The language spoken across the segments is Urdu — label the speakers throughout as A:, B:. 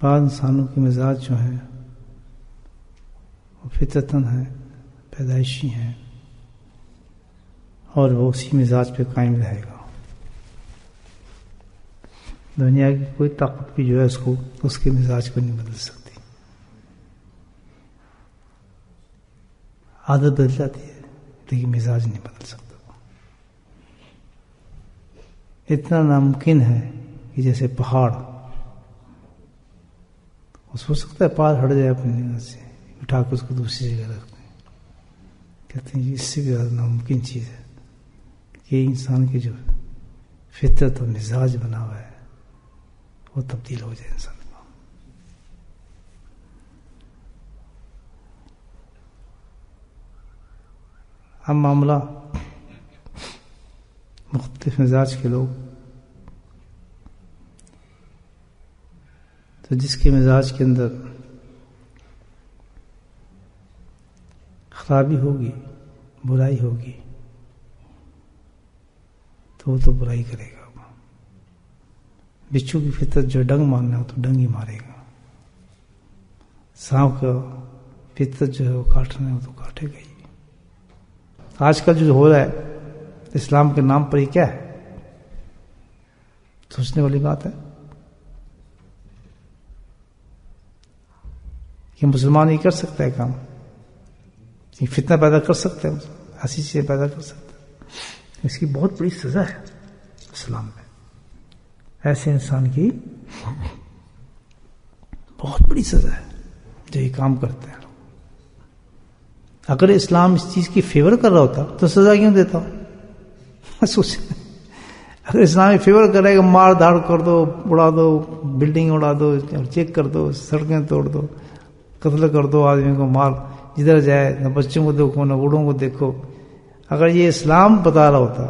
A: بعض انسانوں کے مزاج جو ہیں وہ فطرتاً ہیں، پیدائشی ہیں، اور وہ اسی مزاج پہ قائم رہے گا. دنیا کی کوئی طاقت بھی جو ہے اس کے مزاج کو نہیں بدل سکتی. عادت بدل جاتی ہے لیکن مزاج نہیں بدل سکتا. اتنا ناممکن ہے کہ جیسے پہاڑ، ہو سکتا ہے پہاڑ ہٹ جائے اپنی جگہ سے، اٹھا کے اس کو دوسری جگہ رکھتے ہیں. کہتے ہیں اس سے بھی زیادہ ناممکن چیز ہے کہ انسان کی جو فطرت اور مزاج بنا ہوا ہے وہ تبدیل ہو جائے انسان کا. ہم معاملہ مختلف مزاج کے لوگ، تو جس کے مزاج کے اندر خرابی ہوگی، برائی ہوگی، تو وہ تو برائی کرے گا. بچھو کی فطرت جو ڈنگ مارنا ہو تو ڈنگ ہی مارے گا. سانپ کا فطرت جو ہے وہ کاٹنا ہو تو کاٹے گا ہی. آج کل جو ہو رہا ہے اسلام کے نام پر ہی کیا ہے؟ سوچنے والی بات ہے کہ مسلمان یہ کر سکتا ہے کام، یہ فتنہ پیدا کر سکتے ہیں، ایسی چیزیں پیدا کر سکتے ہیں. اس کی بہت بڑی سزا ہے اسلام میں. ایسے انسان کی بہت بڑی سزا ہے جو یہ کام کرتے ہیں. اگر اسلام اس چیز کی فیور کر رہا ہوتا تو سزا کیوں دیتا؟ سوچیں، اگر اسلامی فیور کرے گا مار دھاڑ کر دو، اڑا دو، بلڈنگ اڑا دو، چیک کر دو، سڑکیں توڑ دو، قتل کر دو، آدمی کو مار، جدھر جائے نہ بچوں کو دیکھو نہ بوڑھوں کو دیکھو. اگر یہ اسلام بتا رہا ہوتا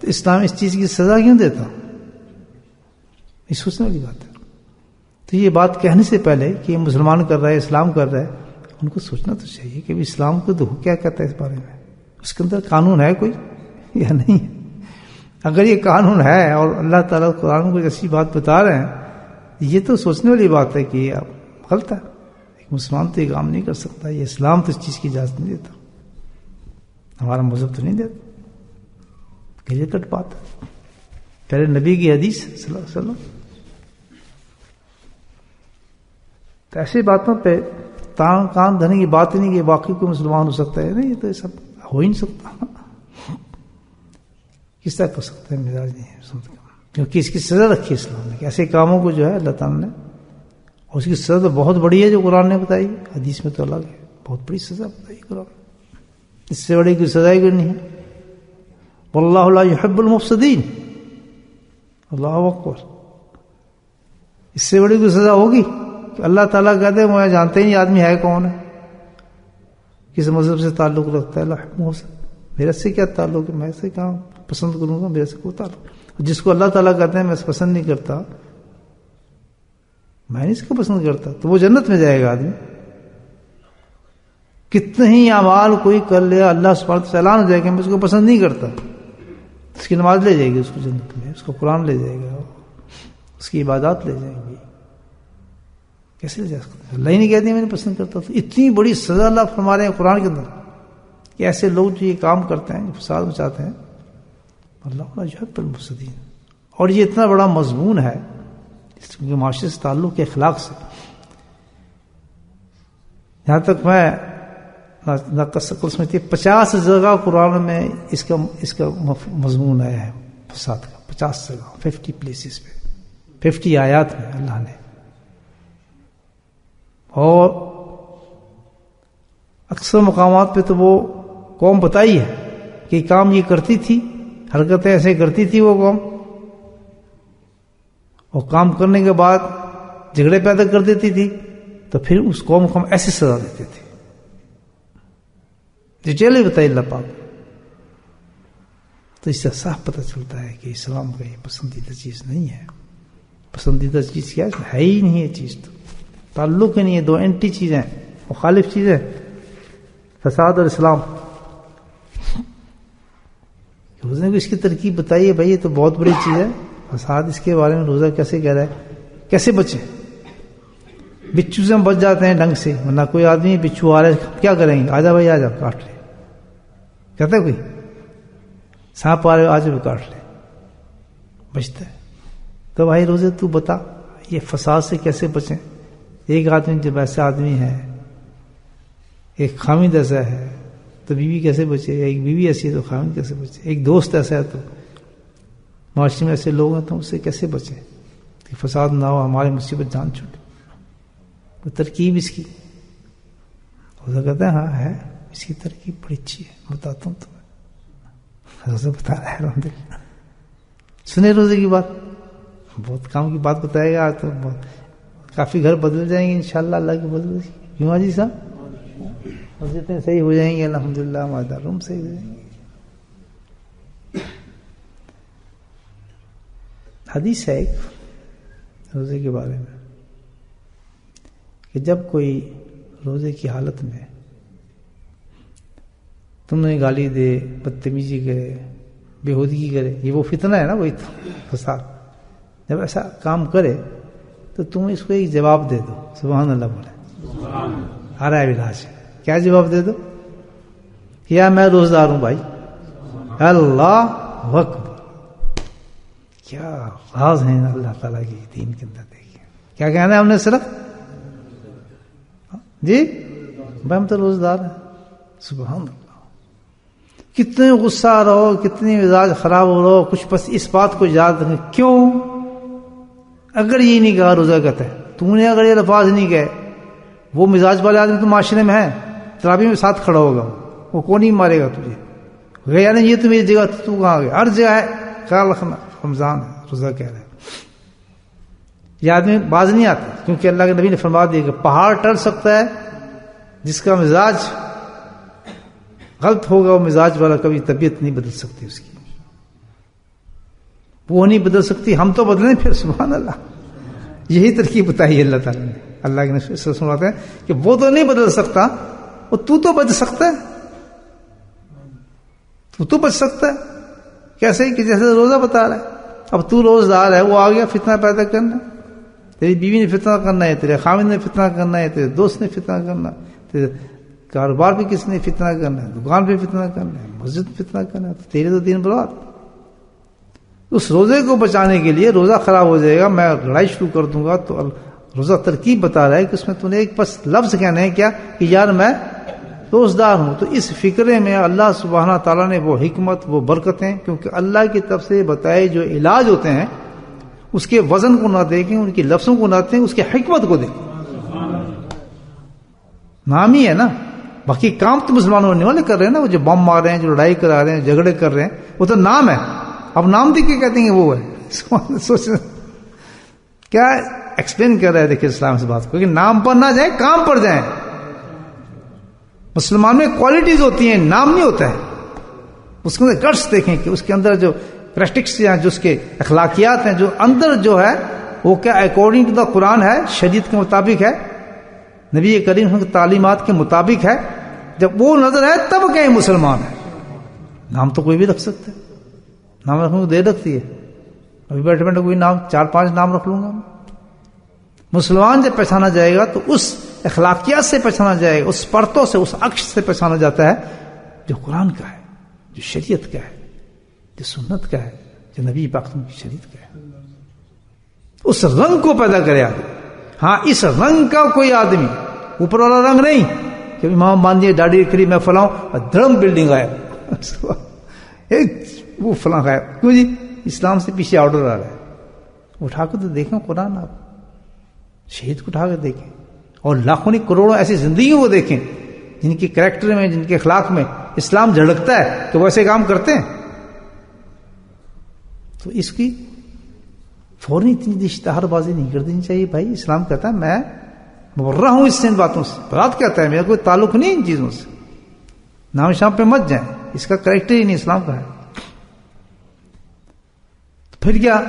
A: تو اسلام اس چیز کی سزا کیوں دیتا؟ یہ سوچنے والی بات ہے. تو یہ بات کہنے سے پہلے کہ یہ مسلمان کر رہا ہے، اسلام کر رہا ہے، ان کو سوچنا تو چاہیے کہ اسلام کو تو کیا کہتا ہے اس بارے میں، اس کے اندر قانون ہے کوئی یا نہیں. اگر یہ قانون ہے اور اللہ تعالیٰ قرآن کو ایسی بات بتا رہے ہیں، یہ تو سوچنے والی بات ہے کہ یہ غلط ہے. ایک مسلمان تو یہ کام نہیں کر سکتا. یہ اسلام تو اس چیز کی اجازت نہیں دیتا، ہمارا مذہب تو نہیں دیتا. کلیئر کٹ بات ہے. پہلے نبی کی حدیث صلی اللہ علیہ وسلم. تو ایسی باتوں پہ کان دھنے کی بات ہی نہیں کہ واقعی کوئی مسلمان ہو سکتا ہے. نہیں، یہ تو سب ہو ہی نہیں سکتا. کس طرح کر سکتا ہے؟ مزاج نہیں ہے. کیونکہ اس کی سزا رکھی ہے اسلام نے کہ ایسے کاموں کو جو ہے اللہ تعالیٰ نے، اور اس کی سزا تو بہت بڑی ہے جو قرآن نے بتائی. حدیث میں تو الگ ہے، بہت بڑی سزا بتائی قرآن. اس سے بڑی کوئی سزا ہی کوئی نہیں ہے. واللہ لا يحب المفسدین. اللہ اکبر. اس سے بڑی کوئی سزا ہوگی کہ اللہ تعالیٰ کہتے ہیں مجھے جانتے ہی نہیں آدمی ہے کون ہے، کس مذہب سے تعلق رکھتا ہے، میرے سے کیا تعلق ہے، میں سے کہاں پسند کروں گا، میرے سے کوئی تعلق. جس کو اللہ تعالیٰ کہتے ہیں میں پسند نہیں کرتا، میں نہیں اس کو پسند کرتا، تو وہ جنت میں جائے گا آدمی. کتنے ہی اعمال کوئی کر لے، اللہ سبحانہ وتعالیٰ اعلان ہو جائے گا میں اس کو پسند نہیں کرتا، اس کی نماز لے جائے گی اس کو جنت میں، اس کو قرآن لے جائے گا، اس کی عبادات لے جائیں گی. کیسے لے جا سکتے ہیں؟ اللہ ہی نہیں کہتے میں نہیں پسند کرتا. تو اتنی بڑی سزا اللہ فرما رہے ہیں قرآن کے اندر کہ ایسے لوگ جو یہ کام کرتے ہیں، جو فساد مچاتے ہیں، اللہ لا يحب المفسدین. اور یہ اتنا بڑا مضمون ہے اس کے معاشرے سے تعلق کے اخلاق سے. یہاں تک میں سمجھتی 50 جگہ قرآن میں اس کا مضمون آیا ہے فساد کا. 50 جگہ، 50 پلیسز پہ، 50 آیات میں اللہ نے. اور اکثر مقامات پہ تو وہ قوم بتائی ہے کہ کام یہ کرتی تھی، حرکتیں ایسے کرتی تھی وہ قوم، اور کام کرنے کے بعد جھگڑے پیدا کر دیتی تھی، تو پھر اس قوم کو ہم ایسے سزا دیتے تھے. ڈیٹیل ہی بتائی اللہ پاک. تو اس سے صاف پتہ چلتا ہے کہ اسلام کا یہ پسندیدہ چیز نہیں ہے. پسندیدہ چیز کیا ہے ہی نہیں. یہ چیز تو تعلق ہی نہیں ہے. دو اینٹی چیزیں، مخالف چیزیں، فساد اور اسلام. روزے کو اس کی ترکیب بتائیے بھائی، یہ تو بہت بڑی چیز ہے فساد. اس کے بارے میں روزہ کیسے کہہ رہا ہے، کیسے بچیں؟ بچھو سے ہم بچ جاتے ہیں ڈنگ سے، ورنہ کوئی آدمی بچھو آ رہا ہے کیا کریں گے، آجا بھائی آجا کاٹ لے، کہتا ہے کوئی سانپ آ رہے آج بھی کاٹ لے، بچتا ہے۔ تو بھائی روزے تو بتا یہ فساد سے کیسے بچیں؟ ایک آدمی جب ایسا آدمی ہے، ایک خامد ایسا ہے تو بیوی کیسے بچے؟ ایک بیوی ایسی ہے تو خامد کیسے بچے؟ ایک دوست ایسا ہے تو معاشرے میں ایسے لوگ ہیں تو اس سے کیسے بچیں کہ فساد نہ ہو، ہماری مصیبت جان چھوٹے؟ وہ ترکیب اس کی روزہ کہتا ہے ہاں ہے، اس کی ترکیب بڑی اچھی ہے، بتاتا ہوں تمہیں، روزہ بتا رہا ہے الحمدللہ۔ سنے روزے کی بات، بہت کام کی بات بتائے گا تو کافی گھر بدل جائیں گے انشاءاللہ اللہ کی بدل جائے گی۔ کیوں حاجی صاحب؟ مسجدیں صحیح ہو جائیں گے الحمدللہ، ہمارے دارالعلوم صحیح ہو جائیں گے۔ حدیث ہے ایک روزے کے بارے میں کہ جب کوئی روزے کی حالت میں تم نے گالی دے، بدتمیزی کرے، بےہودگی کرے، یہ وہ فتنہ ہے نا، وہی فساد، جب ایسا کام کرے تو تم اس کو ایک جواب دے دو، سبحان اللہ بولے، آ رہا ہے علاج، کیا جواب دے دو؟ یا میں روزدار ہوں بھائی، اللہ اکبر، کیا راز ہیں اللہ تعالیٰ کی دین کے اندر، دیکھیں کیا کہنا ہے ہم نے صرف جی بھائی ہم تو روزدار ہیں، سبحان اللہ۔ کتنے غصہ رہو، کتنی مزاج خراب ہو رہو، کچھ بس اس بات کو یاد رکھیں، کیوں اگر یہ نہیں کہا روزہ کہتا ہے، تم نے اگر یہ الفاظ نہیں کہے، وہ مزاج والے آدمی تو معاشرے میں ہے، ترابی میں ساتھ کھڑا ہوگا، وہ کون ہی مارے گا تجھے، گیا نہیں یہ تو میری جگہ، تو کہاں گیا، ہر جگہ ہے، خیال رکھنا رمضان ہے، روزہ کہہ رہے ہیں۔ یہ آدمی باز نہیں آتا، کیونکہ اللہ کے نبی نے فرما دیا کہ پہاڑ ٹل سکتا ہے، جس کا مزاج غلط ہوگا وہ مزاج والا کبھی طبیعت نہیں بدل سکتی اس کی، وہ نہیں بدل سکتی، ہم تو بدلیں پھر، سبحان اللہ۔ یہی ترکیب بتائی ہے اللہ تعالیٰ نے، اللہ کے نبی سے سناتے ہیں کہ وہ تو نہیں بدل سکتا، وہ تو بچ سکتا ہے، تو بچ سکتا ہے، کیسے کہ جیسے روزہ بتا رہا ہے، اب تو روزدار ہے، وہ آ گیا فتنہ پیدا کرنا، تیری بیوی نے فتنہ کرنا ہے، تیرے خامد نے فتنہ کرنا ہے، تیرے دوست نے فتنہ کرنا ہے، تیرے کاروبار پہ کس نے فتنہ کرنا ہے، دکان پہ فتنہ کرنا ہے، مسجد پہ فتنہ کرنا ہے، تو تیرے تو دین برباد۔ اس روزے کو بچانے کے لیے روزہ خراب ہو جائے گا، میں لڑائی شروع کر دوں گا، تو روزہ ترکیب بتا رہا ہے کہ اس میں تو نے ایک بس لفظ کہنا ہے کیا کہ یار میں روزدار ہوں، تو اس فکرے میں اللہ سبحانہ تعالیٰ نے وہ حکمت، وہ برکتیں، کیونکہ اللہ کی طرف سے بتائے جو علاج ہوتے ہیں اس کے وزن کو نہ دیکھیں، ان کے لفظوں کو نہ دیکھیں، اس کی حکمت کو دیکھیں۔ نام ہی ہے نا، باقی کام تو مسلمان ہونے والے کر رہے ہیں نا، وہ جو بم مار رہے ہیں، جو لڑائی کرا رہے ہیں، جھگڑے کر رہے ہیں، وہ تو نام ہے، اب نام دیکھ کے کہتے ہیں وہ ہے، سوچ کیا ایکسپلین کر رہا ہے، دیکھیں اسلام اس بات کو کہ نام پر نہ جائیں، کام پر جائیں۔ مسلمان میں کوالٹیز ہوتی ہیں، نام نہیں ہوتا ہے، اس کے اندر گٹس دیکھیں کہ اس کے اندر جو کریکٹرسٹکس ہیں، جو اس کے اخلاقیات ہیں، جو اندر جو ہے وہ کیا اکارڈنگ ٹو دا قرآن ہے، شریعت کے مطابق ہے، نبی کریم کی تعلیمات کے مطابق ہے، جب وہ نظر ہے تب کہیں مسلمان ہے۔ نام تو کوئی بھی رکھ سکتا ہے، نام رکھنے کو دیر رکھتی ہے، ابھی بیٹھے بیٹھے کوئی نام 4-5 نام رکھ لوں گا۔ مسلمان جب پہچانا جائے گا تو اس اخلاقیات سے پہچانا جائے گا، اس پرتوں سے، اس عکس سے پہچانا جاتا ہے جو قرآن کا ہے، جو شریعت کا ہے، جو سنت کا ہے، جو نبی پاک کی شریعت کا ہے، اس رنگ کو پیدا کرے آدمی۔ ہاں اس رنگ کا کوئی آدمی، اوپر والا رنگ نہیں کہ امام باندھیے داڑھی کری میں فلاں دھرم بلڈنگ آیا وہ فلاں ہے، کیوں جی اسلام سے پیچھے آرڈر آ رہا ہے، اٹھا کے تو دیکھیں قرآن، آپ شہید کو اٹھا کے دیکھیں، اور لاکھوں نہیں کروڑوں ایسی زندگیوں کو دیکھیں جن کے کریکٹر میں، جن کے اخلاق میں اسلام جھلکتا ہے کہ وہ ایسے کام کرتے ہیں۔ تو اس کی فوراً اتنی اشتہار بازی نہیں کر دینی چاہیے بھائی، اسلام کہتا ہے میں مر رہا ہوں اس سے، ان باتوں سے، برات کہتا ہے میرا کوئی تعلق نہیں ان چیزوں سے، نام شام پہ مت جائیں، اس کا کریکٹر ہی نہیں اسلام کا ہے۔ پھر کیا